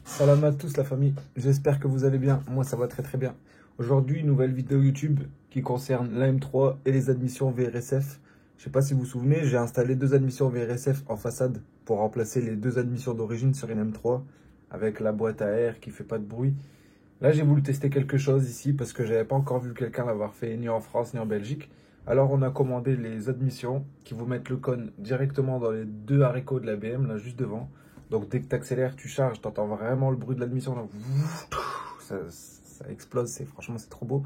Salam à tous la famille, j'espère que vous allez bien, moi ça va très très bien. Aujourd'hui, nouvelle vidéo YouTube qui concerne l'AM3 et les admissions VRSF. Je sais pas si vous vous souvenez, j'ai installé deux admissions VRSF en façade pour remplacer les deux admissions d'origine sur une M3 avec la boîte à air qui fait pas de bruit. Là j'ai voulu tester quelque chose ici parce que j'avais pas encore vu quelqu'un l'avoir fait ni en France ni en Belgique. Alors on a commandé les admissions qui vous mettent le cône directement dans les deux haricots de la BM là juste devant. Donc dès que tu accélères, tu charges, tu entends vraiment le bruit de l'admission. Ça explose, franchement c'est trop beau.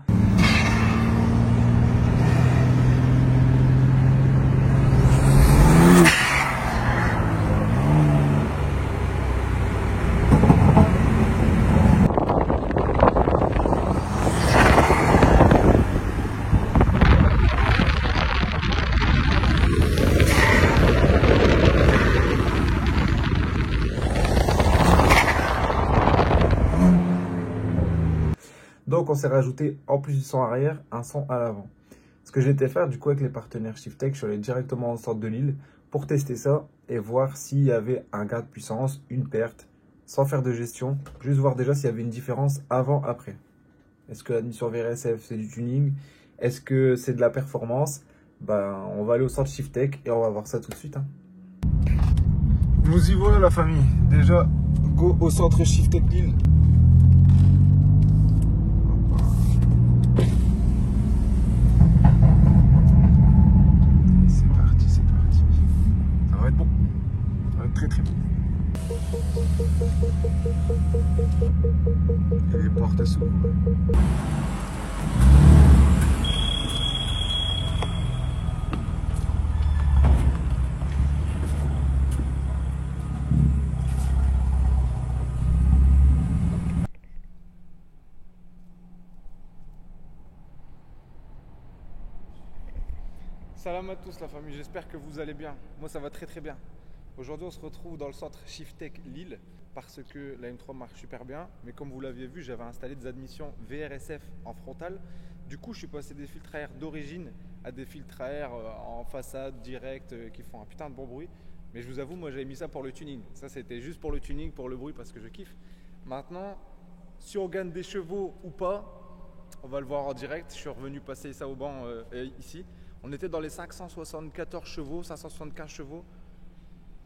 Donc on s'est rajouté, en plus du son arrière, un son à l'avant. Ce que j'étais faire du coup avec les partenaires Shiftech, je suis allé directement au centre de Lille pour tester ça et voir s'il y avait un gain de puissance, une perte, sans faire de gestion, juste voir déjà s'il y avait une différence avant-après. Est-ce que l'admission VRSF c'est du tuning? Est-ce que c'est de la performance? On va aller au centre Shiftech et on va voir ça tout de suite. Nous y voilà la famille, déjà go au centre Shiftech Lille. Et les portes à s'ouvrent. Salam à tous la famille, j'espère que vous allez bien. Moi ça va très très bien. Aujourd'hui on se retrouve dans le centre Shiftech Lille parce que la M3 marche super bien. Mais comme vous l'aviez vu, j'avais installé des admissions VRSF en frontal. Du coup je suis passé des filtres à air d'origine à des filtres à air en façade direct qui font un putain de bon bruit. Mais je vous avoue, moi j'avais mis ça pour le tuning. Ça c'était juste pour le tuning, pour le bruit parce que je kiffe. Maintenant, si on gagne des chevaux ou pas, on va le voir en direct. Je suis revenu passer ça au banc ici. On était dans les 574 chevaux, 575 chevaux.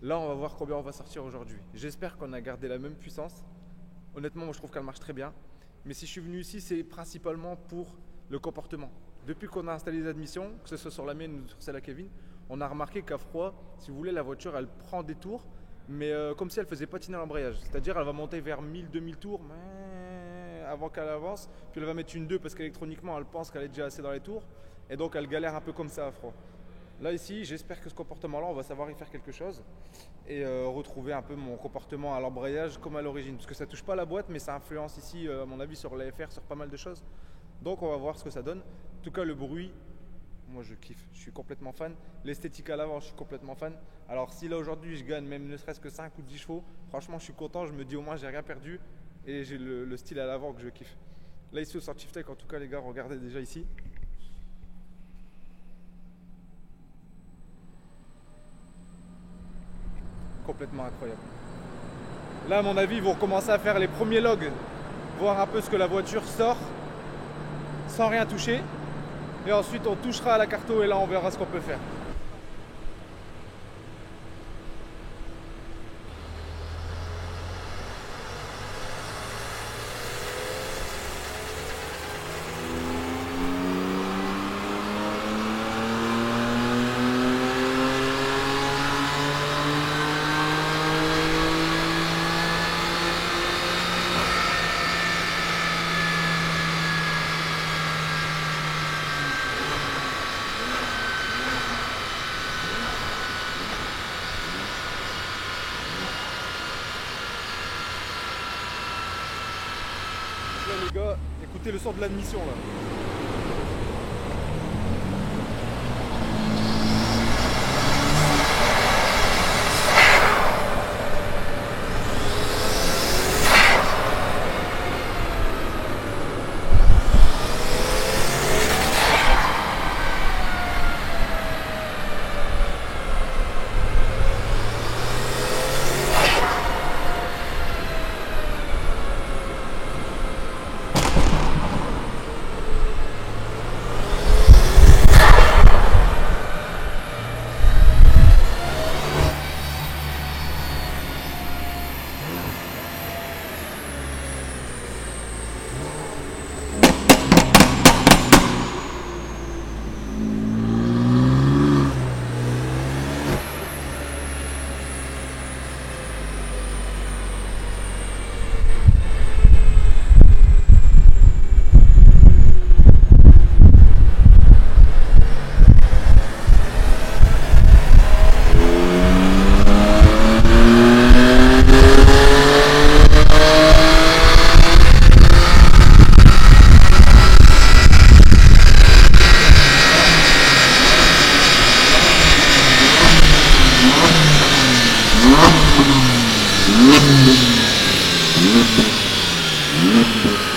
Là, on va voir combien on va sortir aujourd'hui. J'espère qu'on a gardé la même puissance. Honnêtement, moi, je trouve qu'elle marche très bien. Mais si je suis venu ici, c'est principalement pour le comportement. Depuis qu'on a installé les admissions, que ce soit sur la mienne ou sur celle à Kevin, on a remarqué qu'à froid, si vous voulez, la voiture, elle prend des tours, mais comme si elle faisait patiner l'embrayage. C'est-à-dire, elle va monter vers 1000-2000 tours avant qu'elle avance. Puis elle va mettre une 2 parce qu'électroniquement, elle pense qu'elle est déjà assez dans les tours. Et donc elle galère un peu comme ça à froid. Là ici, j'espère que ce comportement-là, on va savoir y faire quelque chose et retrouver un peu mon comportement à l'embrayage comme à l'origine. Parce que ça touche pas la boîte, mais ça influence ici, à mon avis, sur l'AFR, sur pas mal de choses. Donc on va voir ce que ça donne. En tout cas, le bruit, moi je kiffe, je suis complètement fan. L'esthétique à l'avant, je suis complètement fan. Alors si là aujourd'hui je gagne même ne serait-ce que 5 ou 10 chevaux, franchement je suis content, je me dis au moins j'ai rien perdu et j'ai le style à l'avant que je kiffe. Là ici au centre Shiftech, en tout cas les gars, regardez déjà ici. Complètement incroyable. Là à mon avis ils vont commencer à faire les premiers logs, voir un peu ce que la voiture sort sans rien toucher et ensuite on touchera à la carto et là on verra ce qu'on peut faire. Là les gars, écoutez le son de l'admission là.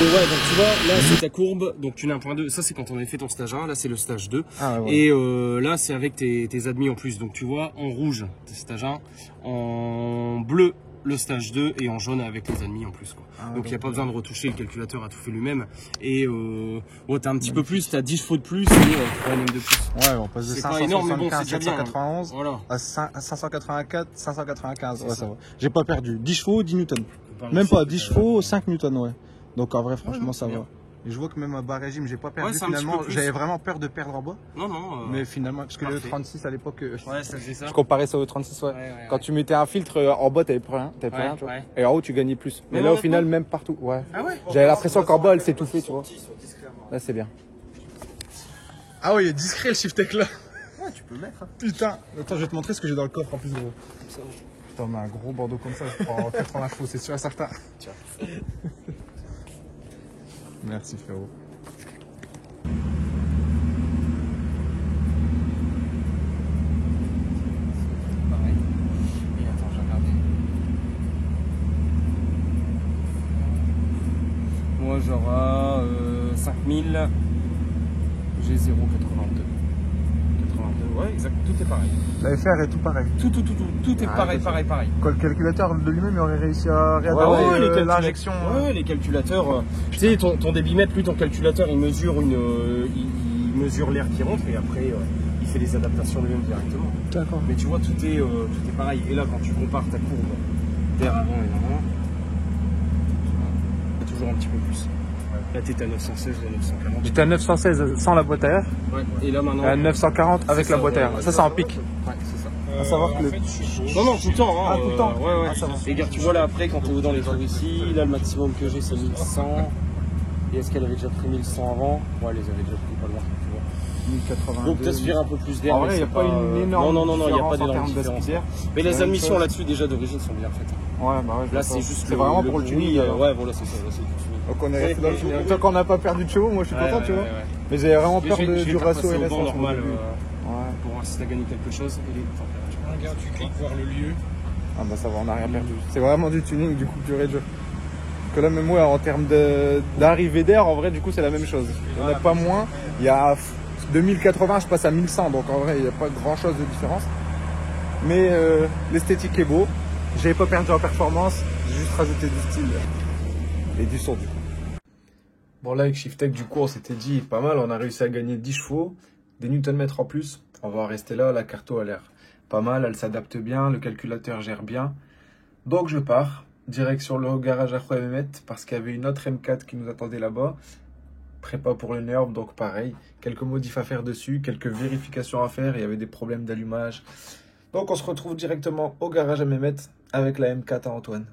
Ouais, donc tu vois, là c'est ta courbe, donc tu n'as un point 2. Ça c'est quand on avait fait ton stage 1, là c'est le stage 2. Ah, ouais. Et là c'est avec tes admis en plus. Donc tu vois, en rouge, tes stage 1, en bleu, le stage 2 et en jaune avec les admis en plus. Quoi. Ah, donc il n'y a pas besoin de retoucher, le calculateur a tout fait lui-même. Et ouais, t'as un petit peu plus, t'as 10 chevaux de plus et 3 MM de plus. Ouais, on passe de C'est pas énorme, mais bon, c'est 575, déjà bien. 791 Voilà. à 584, 595. Ouais, ça. ça va. J'ai pas perdu. 10 chevaux, 10 newtons. On parle Même aussi pas, de- 10 chevaux, 5 newtons, ouais. Donc en vrai, franchement, non, ça c'est va. bien. Et je vois que même à bas régime, j'ai pas perdu Ouais, c'est un petit finalement. peu plus. J'avais vraiment peur de perdre en bas. Non, non. Mais finalement, parce que le parfait. 36 à l'époque, Ouais, ça faisait ça. je comparais ça au 36, ouais. Quand tu mettais un filtre en bas, t'avais plus rien, tu vois. Ouais. Et en haut, tu gagnais plus. Mais Mais là, au honnêtement- final, même partout, ouais. Ah ouais. J'avais l'impression qu'en bas, elle s'étouffait, tu vois. Là, c'est bien. Ah ouais, il est discret le Shiftech là. Ouais, tu peux le mettre. Hein. Putain. Attends, je vais te montrer ce que j'ai dans le coffre en plus, gros. Putain, mais un gros Bordeaux comme ça, je prends 80 chevaux, c'est sûr et certain. Tiens. Merci, frérot. Pareil. Et attends, j'ai regardé. Moi, j'aurai 5000. J'ai 0,82. 82, ouais, exact. Tout est pareil. La FR est tout pareil. Tout est pareil. Quand le calculateur de lui-même il aurait réussi à réadapter l'injection. Ouais, les calculateurs. Tu sais, ton débitmètre, lui, ton calculateur, il mesure il mesure l'air qui rentre et après, il fait les adaptations lui-même directement. D'accord. Mais tu vois, tout est pareil. Et là, quand tu compares ta courbe d'air avant et avant, il y a toujours un petit peu plus. Là, t'es à 916 et 940. J'étais à 916 sans la boîte à air, Ouais. Et là, maintenant. et à 940 avec c'est la ça, boîte à air. ouais. Ça, c'est en pic. Ouais, c'est ça. À savoir que le. Non, tout le temps. Hein, Ah, tout le temps. Ouais. Ah, ça va. Et regarde, tu vois là après, quand tu es dans les tours ici, là le maximum que j'ai c'est 1100. Et est-ce qu'elle avait déjà pris 1100 avant? Ouais, elle les avait déjà pris pas loin, tu vois. 1082. Donc t'aspires un peu plus d'air. En vrai, mais il n'y a c'est pas une énorme. Non, il n'y a pas différence en d'énorme termes différence. d'aspirateur. Mais la les même admissions chose. là-dessus déjà d'origine sont bien faites. Ouais, bah ouais. Là c'est juste C'est vraiment pour le bruit, tuning. alors. Ouais, voilà, c'est ça. Là, c'est du tuning. Donc on est resté Ouais, dans le mais- tuning. Tant qu'on n'a pas perdu de chevaux, moi je suis content, tu vois. Ouais. Mais j'avais vraiment peur Je vais du te ratio repasser au NS banc normal Ouais. pour voir si t'as gagné quelque chose. Et les températures. Regarde, tu cliques voir le lieu. Ah bah ça va, on n'a rien perdu. C'est vraiment du tuning du coup pur et dur. Parce que là même moi en termes d'arrivée d'air, en vrai du coup c'est la même chose. On n'a pas moins. Il y a 2080, je passe à 1100, donc en vrai il n'y a pas grand chose de différence. Mais l'esthétique est beau. J'avais pas perdu en performance, j'ai juste rajouté du style et du son du coup. Bon là avec Shiftech du coup on s'était dit pas mal, on a réussi à gagner 10 chevaux, des newton-mètres en plus. On va en rester là, la carto a l'air pas mal, elle s'adapte bien, le calculateur gère bien. Donc je pars, direction le garage à Mehmet parce qu'il y avait une autre M4 qui nous attendait là-bas. Prépa pour le NERB, donc pareil, quelques modifs à faire dessus, quelques vérifications à faire, il y avait des problèmes d'allumage. Donc on se retrouve directement au garage à Mehmet avec la M4 à Antoine.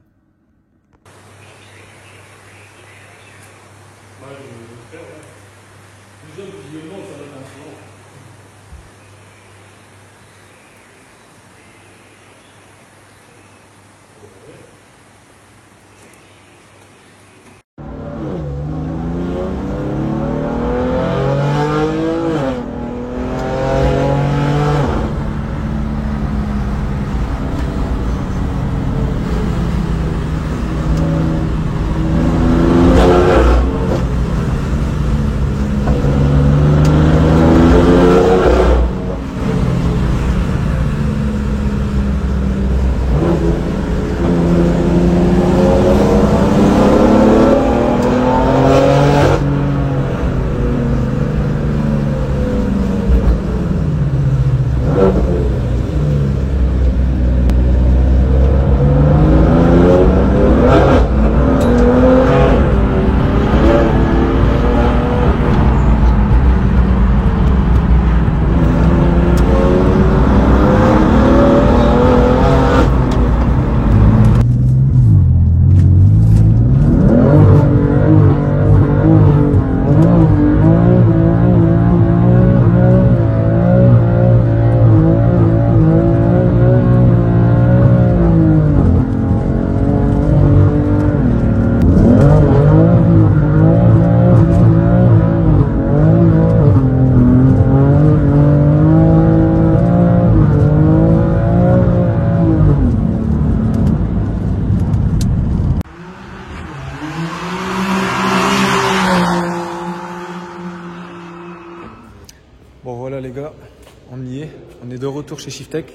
On est de retour chez Shiftech.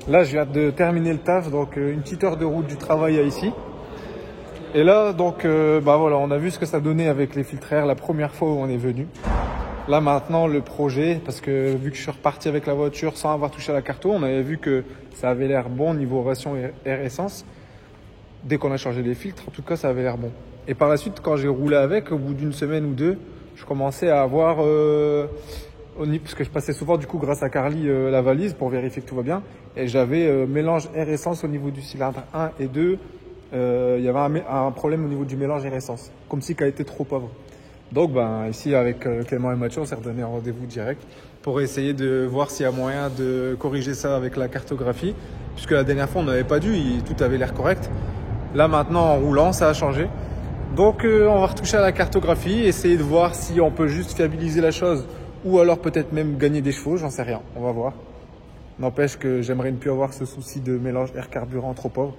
Là, je viens de terminer le taf, donc une petite heure de route du travail à ici. Et là, donc, voilà, on a vu ce que ça donnait avec les filtres air la première fois où on est venu. Là, maintenant, le projet, parce que vu que je suis reparti avec la voiture sans avoir touché à la carto, on avait vu que ça avait l'air bon niveau ration air-essence. Dès qu'on a changé les filtres, en tout cas, ça avait l'air bon. Et par la suite, quand j'ai roulé avec, au bout d'une semaine ou deux, je commençais à avoir, parce que je passais souvent du coup grâce à Carly la valise pour vérifier que tout va bien. Et j'avais mélange air-essence au niveau du cylindre 1 et 2. Il y avait un problème au niveau du mélange air-essence, comme si qu'elle était trop pauvre. Donc ici avec Clément et Mathieu, on s'est redonné un rendez-vous direct pour essayer de voir s'il y a moyen de corriger ça avec la cartographie. Puisque la dernière fois on n'avait pas dû, tout avait l'air correct. Là maintenant en roulant ça a changé. Donc on va retoucher à la cartographie, essayer de voir si on peut juste fiabiliser la chose ou alors peut-être même gagner des chevaux, j'en sais rien, on va voir. N'empêche que j'aimerais ne plus avoir ce souci de mélange air-carburant trop pauvre.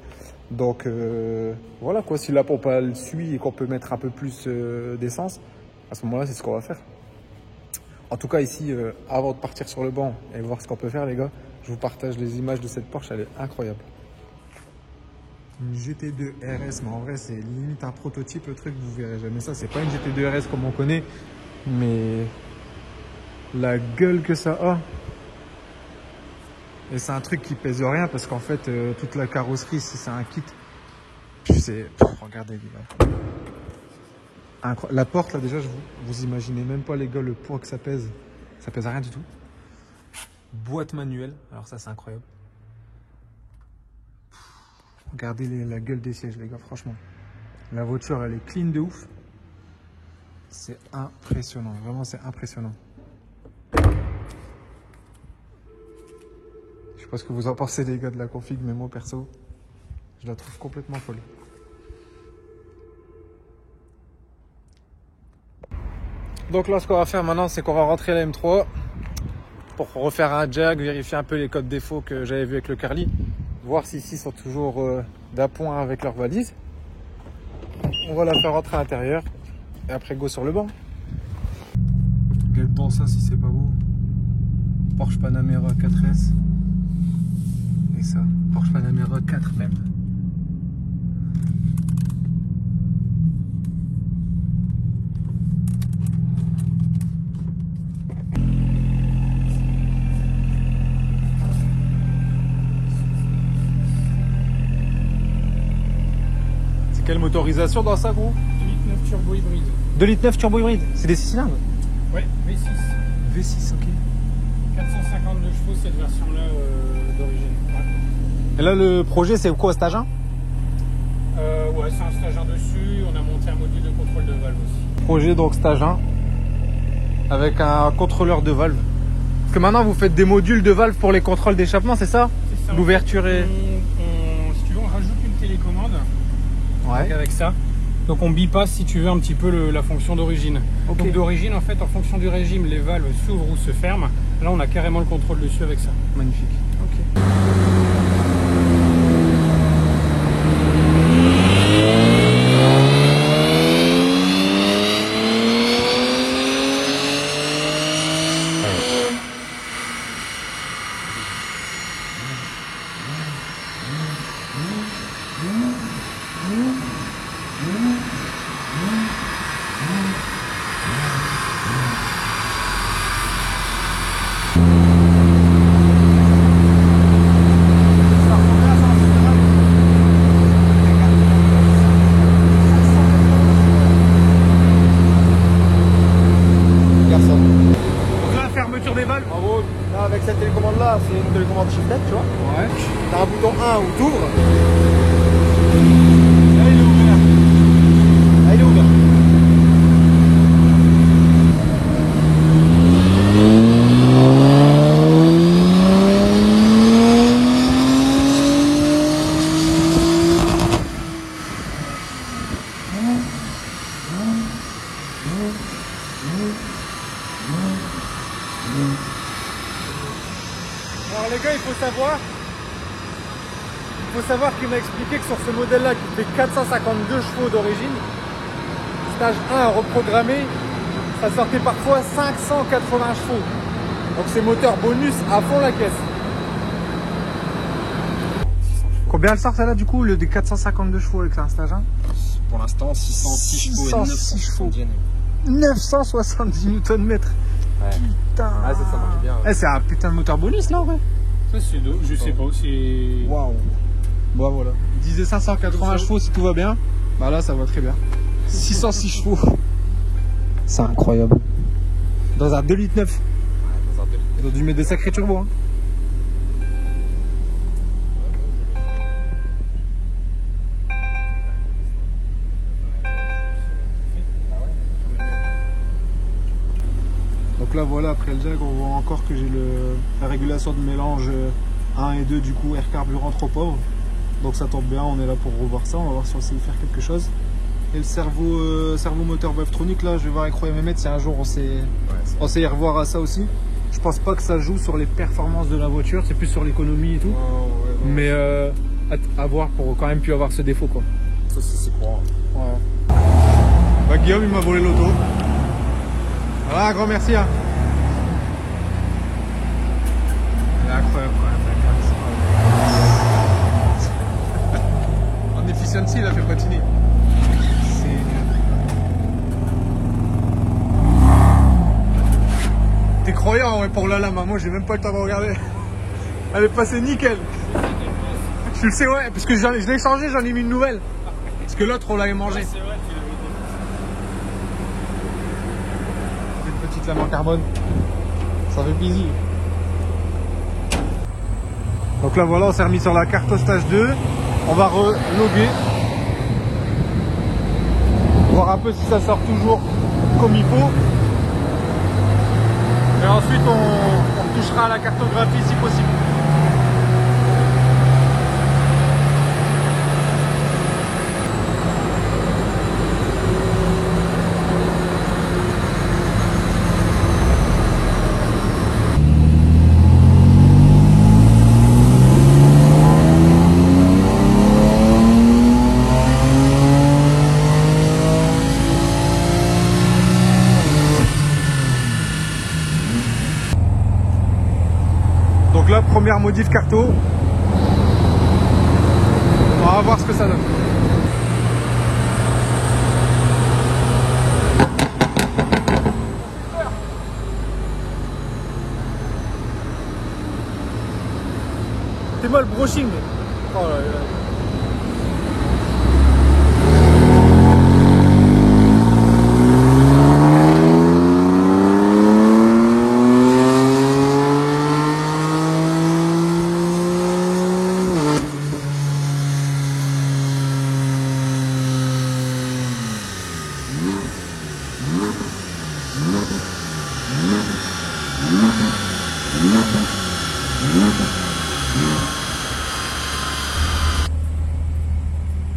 Donc voilà quoi, si la pompe elle suit et qu'on peut mettre un peu plus d'essence, à ce moment-là c'est ce qu'on va faire. En tout cas ici, avant de partir sur le banc et voir ce qu'on peut faire les gars, je vous partage les images de cette Porsche, elle est incroyable. Une GT2 RS, mais en vrai c'est limite un prototype le truc, vous verrez jamais ça. C'est pas une GT2 RS comme on connaît, mais la gueule que ça a. Et c'est un truc qui pèse rien parce qu'en fait toute la carrosserie c'est un kit. Regardez les gars. La porte là déjà, vous imaginez même pas les gars le poids que ça pèse. Ça pèse rien du tout. Boîte manuelle, alors ça c'est incroyable. Regardez la gueule des sièges les gars, franchement. La voiture elle est clean de ouf. C'est impressionnant, vraiment c'est impressionnant. Je sais pas ce que vous en pensez les gars de la config, mais moi perso, je la trouve complètement folle. Donc là ce qu'on va faire maintenant c'est qu'on va rentrer la M3 pour refaire un jack, vérifier un peu les codes défauts que j'avais vu avec le Carly, voir si ici sont toujours d'appoint avec leur valise. On va la faire rentrer à l'intérieur et après go sur le banc. Regarde ça si c'est pas beau. Porsche Panamera 4S. Et ça, Porsche Panamera 4 même. C'est quelle motorisation dans ça gros? 2,9 turbo hybride. 2,9 turbo hybride, c'est des 6 cylindres? Ouais, V6. V6, ok. 452 chevaux cette version-là d'origine. Ouais. Et là le projet c'est quoi, stage 1? Ouais, c'est un stage 1 dessus, on a monté un module de contrôle de valve aussi. Projet donc stage 1 avec un contrôleur de valve. Parce que maintenant vous faites des modules de valve pour les contrôles d'échappement, c'est ça? C'est ça. L'ouverture et... Si tu veux, on rajoute une télécommande. Ouais. Donc avec ça. Donc on bypass si tu veux un petit peu la fonction d'origine. Okay. Donc d'origine en fait en fonction du régime les valves s'ouvrent ou se ferment. Là on a carrément le contrôle dessus avec ça. Magnifique. Ok. Avec cette télécommande là, c'est une télécommande Shiftech, tu vois. Ouais. T'as un bouton 1 où t'ouvres. Là il est ouvert. Là il est ouvert. Alors les gars, il faut savoir qu'il m'a expliqué que sur ce modèle-là qui fait 452 chevaux d'origine, stage 1 reprogrammé, ça sortait parfois 580 chevaux. Donc c'est moteur bonus à fond la caisse. Combien elle sort celle-là du coup, le des 452 chevaux avec un stage 1? Pour l'instant, 606 chevaux et 970 Nm. 970 Nm. Ouais. Putain. Ah, ça marche bien. Ouais. Eh, c'est un putain de moteur bonus là en vrai. Ça, c'est je sais pas, c'est. Waouh. Bah voilà. Il disait 580 chevaux si tout va bien. Bah là ça va très bien. 606 chevaux. C'est incroyable. Dans un 2,9 litres. Dans un peu. Ils ont dû mettre des sacrés turbos. Hein. Donc là voilà, après le jag, on voit encore que j'ai la régulation de mélange 1 et 2 du coup, air carburant trop pauvre. Donc ça tombe bien, on est là pour revoir ça, on va voir si on sait y faire quelque chose. Et le servo moteur Webtronic là, je vais voir avec Roy Mehmet si un jour on sait y revoir à ça aussi. Je pense pas que ça joue sur les performances de la voiture, c'est plus sur l'économie et tout. Mais à voir pour quand même plus avoir ce défaut quoi. Ça, c'est courant. Ouais. Bah, Guillaume il m'a volé l'auto. Voilà, un grand merci. Hein. C'est incroyable quand même. En efficiency, il a fait patiner. T'es croyant ouais, pour la lame, moi j'ai même pas le temps de regarder. Elle est passée nickel. Je le sais, ouais, parce que je l'ai changé, j'en ai mis une nouvelle. Parce que l'autre on l'avait mangé. C'est vrai, tu l'avais dit. Une petite lame en carbone. Ça fait plaisir. Donc là voilà, on s'est remis sur la carte au stage 2. On va reloguer. Voir un peu si ça sort toujours comme il faut. Et ensuite on touchera à la cartographie si possible. Donc là, première modif carto. On va voir ce que ça donne. C'est moi le brushing. Oh là là.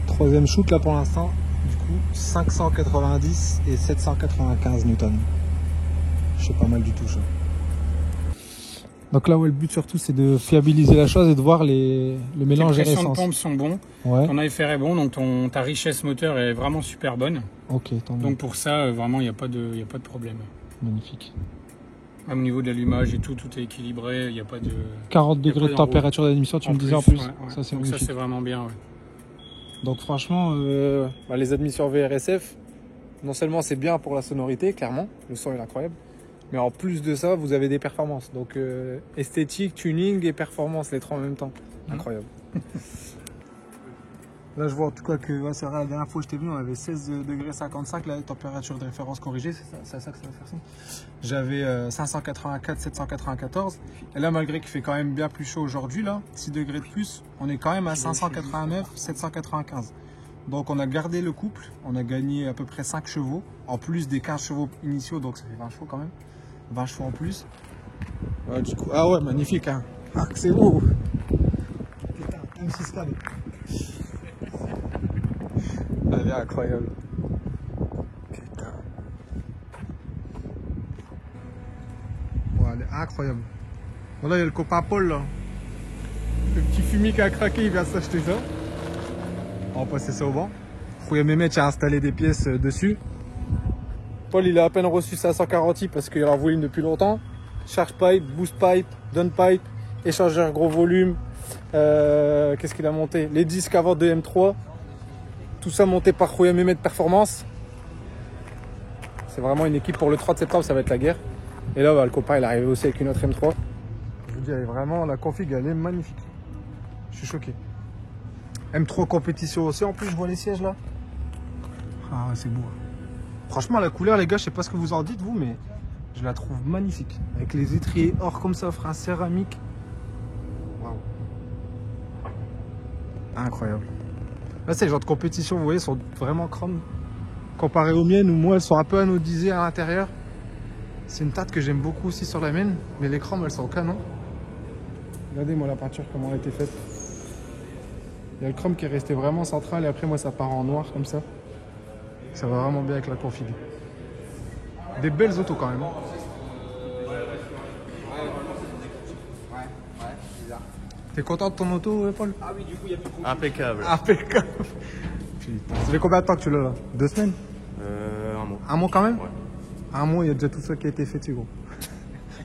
Troisième shoot là pour l'instant, du coup 590 et 795 newtons. Je sais pas mal du tout ça. Donc là ouais, le but surtout c'est de fiabiliser la chose et de voir le mélange et Les pressions de l'essence. pompe sont bons, Ouais. ton AFR est bon, donc ta richesse moteur est vraiment super bonne. Ok, tant mieux. Donc pour ça, vraiment, il n'y a pas de problème. Magnifique. Même au niveau de l'allumage et tout, tout est équilibré, il n'y a pas de... 40 Y a degrés pas de d'enroue. température d'émission, tu me disais en plus. ouais, ouais. Ça c'est donc ça magnifique. c'est vraiment bien, ouais. Donc franchement, les admissions VRSF, non seulement c'est bien pour la sonorité, clairement, le son est incroyable, mais en plus de ça, vous avez des performances. Donc esthétique, tuning et performance, les trois en même temps. Incroyable. Là, je vois en tout cas que c'est vrai, la dernière fois que je t'ai vu, on avait 16 degrés 55, la température de référence corrigée, c'est à ça que ça va faire ça. J'avais 584, 794. Et là, malgré qu'il fait quand même bien plus chaud aujourd'hui, là, 6 degrés de plus, on est quand même à 589, 795. Donc on a gardé le couple, on a gagné à peu près 5 chevaux, en plus des 15 chevaux initiaux, donc ça fait 20 chevaux quand même. 20 chevaux en plus. Ouais, du coup, ah ouais, magnifique, hein. Ah, c'est beau. Putain, M6 stade. Elle est incroyable. Putain. Ouais, elle est incroyable. Voilà, il y a le copain Paul là. Le petit fumier qui a craqué, il vient s'acheter ça. On va passer ça au banc. Rouya Mehmet a installé des pièces dessus. Paul, il a à peine reçu sa 140i parce qu'il en voulait une depuis longtemps. charge pipe, boost pipe, down pipe, échangeur gros volume. Qu'est-ce qu'il a monté? Les disques avant de M3. Tout ça monté par Rouya Mehmet Performance. C'est vraiment une équipe pour le 3 de septembre, ça va être la guerre. Et là, le copain, il est arrivé aussi avec une autre M3. Je vous dis, elle est vraiment, la config, elle est magnifique. Je suis choqué. M3 compétition aussi, en plus, je vois les sièges là. Ah ouais, c'est beau. Franchement, la couleur, les gars, je sais pas ce que vous en dites, vous, mais je la trouve magnifique. Avec les étriers or comme ça, frein céramique. Waouh. Incroyable. Là, ces genres de compétition, vous voyez, sont vraiment chrome. Comparé aux miennes, où moi, elles sont un peu anodisées à l'intérieur. C'est une tarte que j'aime beaucoup aussi sur la mienne, mais les chromes, elles sont au canon. Regardez-moi la peinture, comment elle a été faite. Il y a le chrome qui est resté vraiment central, et après, moi, ça part en noir comme ça. Ça va vraiment bien avec la config. Des belles autos quand même. T'es content de ton auto, Paul? Ah oui, du coup, il y a plus de impeccable. Impeccable. Putain, ça fait combien de temps que tu l'as là? 2 semaines? Un mois. Un mois quand même? Ouais. Un mois, il y a déjà tout ça qui a été fait dessus, gros.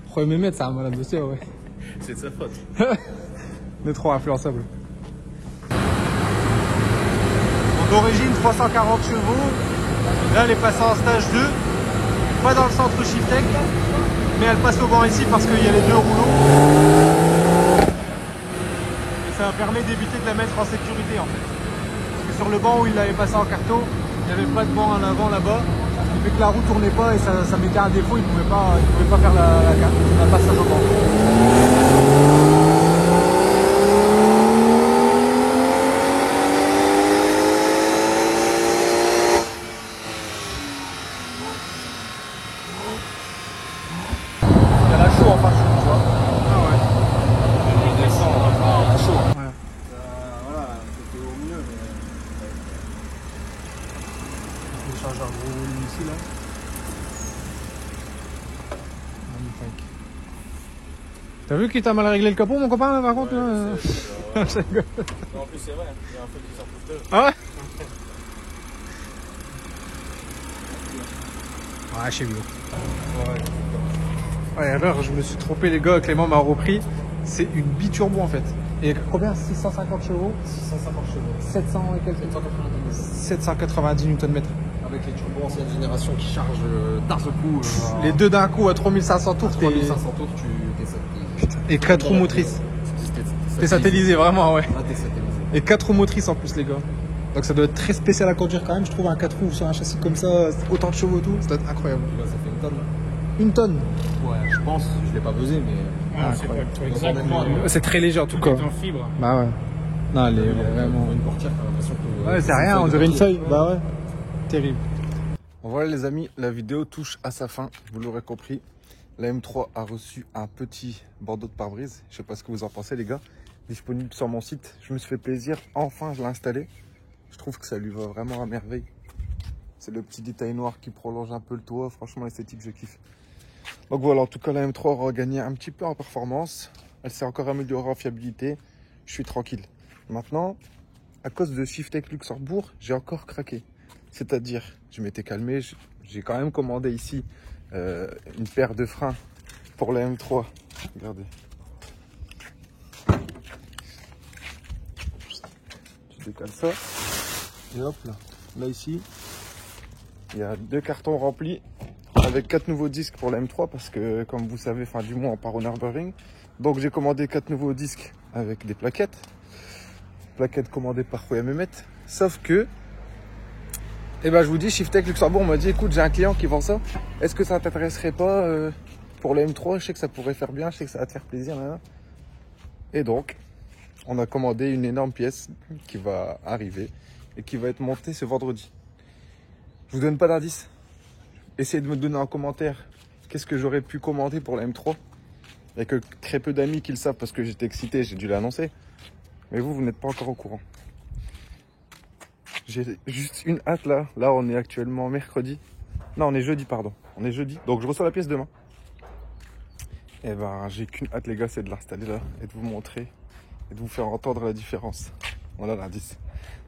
Rouya Mehmet, c'est un malade dossier, ouais. C'est de sa faute. On est trop influençable. D'origine 340 chevaux. Là, elle est passée en stage 2. Pas dans le centre Shiftech, mais elle passe au banc ici parce qu'il y a les 2 rouleaux. Et ça permet d'éviter de la mettre en sécurité en fait. Parce que sur le banc où il l'avait passé en carton, il n'y avait pas de banc en avant là-bas. Il fait que la roue tournait pas et ça mettait un défaut, il ne pouvait pas faire la passage au banc. Échangeur gros volume ici là. Magnifique. T'as vu qu'il t'a mal réglé le capot mon copain là par contre là Non, en plus c'est vrai, il y a un feu qui sort tout seul. Ah ouais? Ouais, chez lui. Ouais, alors je me suis trompé les gars, Clément m'a repris. C'est une biturbo en fait. Et combien? 650 chevaux? 650 chevaux. 700 et quelques 790 Nm. Avec les turbos ancienne génération qui chargent d'un seul coup. Les deux d'un coup à 3500 tours. 3500 tours, Putain. Et 4 roues motrices. T'es satellisé vraiment, ouais. Ah, t'es satellisé. Et 4 roues motrices en plus les gars. Donc ça doit être très spécial à conduire quand même, je trouve un 4 roues sur un châssis comme ça, autant de chevaux et tout, ça doit être incroyable. Là, ça fait une tonne. Une tonne? Ouais, je pense, je l'ai pas pesé, mais. Ah, c'est pas le poids exact. C'est très léger en tout cas. Tout est en fibre. Bah ouais. Non, elle est vraiment. Une portière, t'as l'impression que. Ouais, c'est rien, on dirait une feuille. Bah ouais. Terrible. Voilà les amis, la vidéo touche à sa fin, vous l'aurez compris. La M3 a reçu un petit bandeau de pare-brise. Je sais pas ce que vous en pensez les gars. Disponible sur mon site. Je me suis fait plaisir, enfin je l'ai installé. Je trouve que ça lui va vraiment à merveille. C'est le petit détail noir qui prolonge un peu le toit. Franchement esthétique, je kiffe. Donc voilà, en tout cas la M3 aura gagné un petit peu en performance. Elle s'est encore améliorée en fiabilité. Je suis tranquille. Maintenant, à cause de Shiftech Luxembourg, j'ai encore craqué. C'est-à-dire, je m'étais calmé, j'ai quand même commandé ici une paire de freins pour la M3. Regardez. Je décale ça. Et hop là. Là ici, il y a 2 cartons remplis avec 4 nouveaux disques pour la M3 parce que comme vous savez, fin du mois on part au Nürburgring. Donc j'ai commandé 4 nouveaux disques avec des plaquettes. Plaquettes commandées par Rouya Mehmet. Sauf que et ben je vous dis, Shiftech Luxembourg m'a dit écoute, j'ai un client qui vend ça. Est-ce que ça t'intéresserait pas pour la M3? Je sais que ça pourrait faire bien, je sais que ça va te faire plaisir. Là. Et donc, on a commandé une énorme pièce qui va arriver et qui va être montée ce vendredi. Je vous donne pas d'indice. Essayez de me donner en commentaire qu'est-ce que j'aurais pu commander pour la M3. Il n'y a que très peu d'amis qui le savent parce que j'étais excité, j'ai dû l'annoncer. Mais vous n'êtes pas encore au courant. J'ai juste une hâte là. Là, on est actuellement mercredi. Non, on est jeudi, pardon. On est jeudi. Donc, je reçois la pièce demain. Et ben, j'ai qu'une hâte, les gars, c'est de l'installer là et de vous montrer et de vous faire entendre la différence. Voilà l'indice.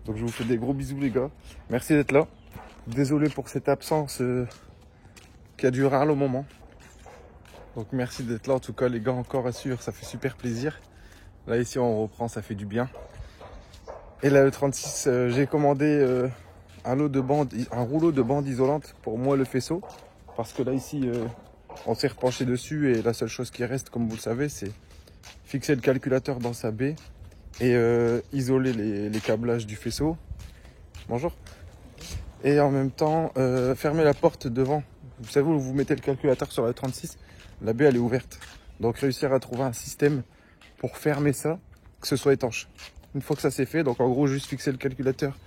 Donc, je vous fais des gros bisous, les gars. Merci d'être là. Désolé pour cette absence qui a duré un long moment. Donc merci d'être là en tout cas les gars, encore à suivre, ça fait super plaisir. Là ici on reprend, ça fait du bien. Et la E36, j'ai commandé un rouleau de bande isolante pour moi le faisceau. Parce que là ici on s'est repenché dessus et la seule chose qui reste, comme vous le savez, c'est fixer le calculateur dans sa baie et isoler les câblages du faisceau. Bonjour. Et en même temps fermer la porte devant. Vous savez où vous mettez le calculateur sur la E36, la baie elle est ouverte. Donc réussir à trouver un système pour fermer ça, que ce soit étanche. Une fois que ça c'est fait, donc en gros juste fixer le calculateur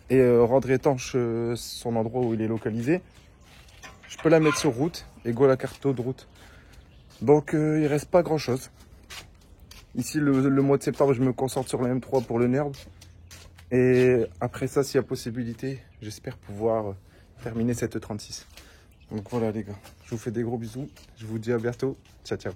et rendre étanche son endroit où il est localisé. Je peux la mettre sur route et go la carte de route. Donc il reste pas grand chose. Ici le mois de septembre je me concentre sur la M3 pour le NERD. Et après ça s'il y a possibilité, j'espère pouvoir terminer cette E36. Donc voilà les gars, je vous fais des gros bisous, je vous dis à bientôt, ciao ciao.